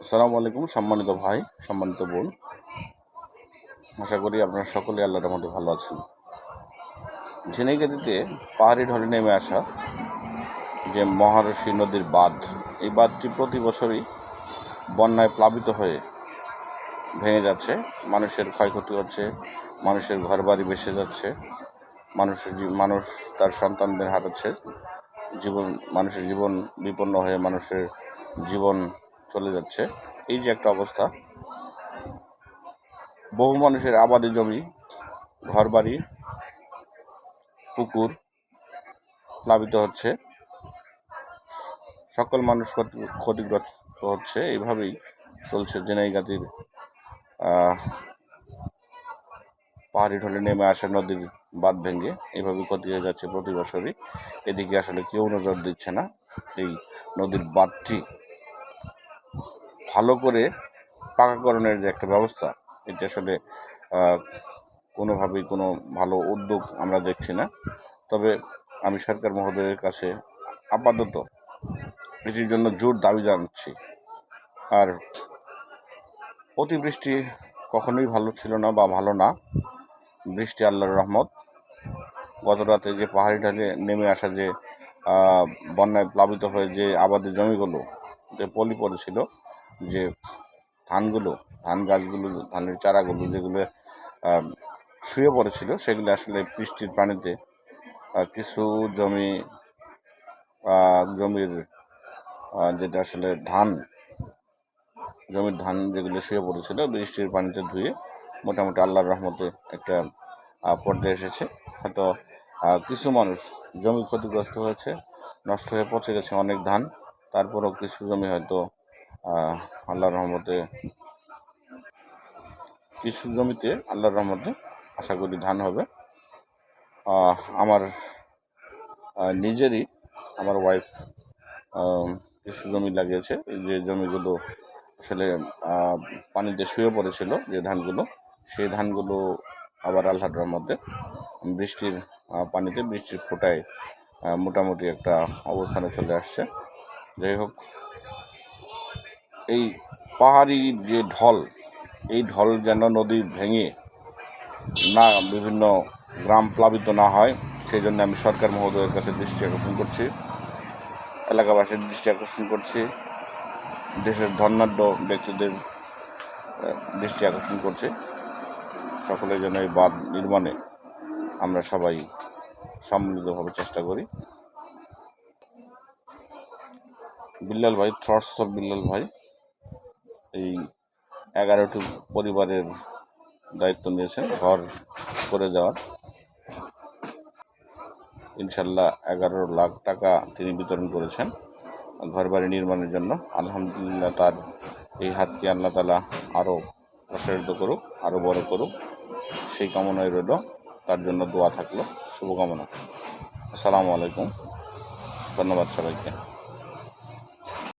আসসালামু আলাইকুম সম্মানিত ভাই, সম্মানিত বোন। আশা করি আপনারা সকলে আল্লাহর রহমতে ভালো আছেন। ঝিনাইগাতীতে পাহাড়ি ঢলে নেমে আসা যে মহারশী নদীর বাঁধ, এই বাঁধটি প্রতি বছরই বন্যায় প্লাবিত হয়ে ভেঙে যাচ্ছে। মানুষের ক্ষয়ক্ষতি হচ্ছে, মানুষের ঘরবাড়ি ভেসে যাচ্ছে, মানুষ তার সন্তানদের হারাচ্ছে, মানুষের জীবন বিপন্ন হয়ে মানুষের জীবন চলে যাচ্ছে। এই যে একটা অবস্থা, বহু মানুষের আবাদি জমি, ঘরবাড়ি, পুকুর প্লাবিত হচ্ছে, সকল মানুষ ক্ষতিগ্রস্ত হচ্ছে। এইভাবেই চলছে ঝিনাইগাতীর পাহাড়ি ঢলে নেমে আসা নদীর বাঁধ ভেঙে এইভাবে ক্ষতি হয়ে যাচ্ছে প্রতি বছরই। এদিকে আসলে কেউ নজর দিচ্ছে না। এই নদীর বাঁধটি ভালো করে পাকাকরণের যে একটা ব্যবস্থা, এটি আসলে কোনোভাবেই কোনো ভালো উদ্যোগ আমরা দেখছি না। তবে আমি সরকার মহোদয়ের কাছে আপাতত এটির জন্য জোর দাবি জানাচ্ছি। আর অতিবৃষ্টি কখনোই ভালো ছিল না বা ভালো না। বৃষ্টি আল্লাহর রহমত। গত রাতে যে পাহাড়ি ঢালে নেমে আসা যে বন্যায় প্লাবিত হয়ে যে আবাদি জমিগুলোতে পলি পড়েছিল, যে ধান গাছগুলো, ধানের চারাগুলো যেগুলো শুয়ে পড়েছিল, সেগুলো আসলে বৃষ্টির পানিতে কিছু জমির যেটা আসলে জমির ধান যেগুলো শুয়ে পড়েছিল, বৃষ্টির পানিতে ধুয়ে মোটামুটি আল্লাহর রহমতে একটা পর্যায়ে এসেছে। হয়তো কিছু মানুষ জমি ক্ষতিগ্রস্ত হয়েছে, নষ্ট হয়ে পচে গেছে অনেক ধান। তারপরেও কিছু জমি হয়তো আল্লাহর রহমতে, কিছু জমিতে আল্লাহর রহমতে আশা করি ধান হবে। আমার নিজেরই, আমার ওয়াইফ কিছু জমি লাগিয়েছে। যে জমিগুলো আসলে পানিতে শুয়ে পড়েছিল, যে ধানগুলো, সেই ধানগুলো আবার আল্লাহর রহমতে বৃষ্টির পানিতে, বৃষ্টির ফোঁটায় মোটামুটি একটা অবস্থানে চলে আসছে। যাই হোক, এই পাহাড়ি যে ঢল, এই ঢল যেন নদী ভেঙে না বিভিন্ন গ্রাম প্লাবিত না হয়, সেই জন্য আমি সরকার মহোদয়ের কাছে দৃষ্টি আকর্ষণ করছি, এলাকাবাসীর দৃষ্টি আকর্ষণ করছি, দেশের ধনাঢ্য ব্যক্তিদের দৃষ্টি আকর্ষণ করছি। সকলে যেন এই বাঁধ নির্মাণে আমরা সবাই সম্মিলিতভাবে চেষ্টা করি। বিল্লাল ভাই, থটস অফ বিল্লাল ভাই, এই 11টি পরিবারের দায়িত্ব নিয়েছেন ঘর করে দেওয়ার। ইনশাল্লাহ 11 লাখ টাকা তিনি বিতরণ করেছেন ঘরবাড়ি নির্মাণের জন্য। আলহামদুলিল্লাহ, তার এই হাতকে আল্লাহ তাআলা আরও প্রসারিত করুক, আরও বড় করুক, সেই কামনায় রইল। তার জন্য দোয়া থাকলো, শুভকামনা। আসসালামু আলাইকুম, ধন্যবাদ সবাইকে।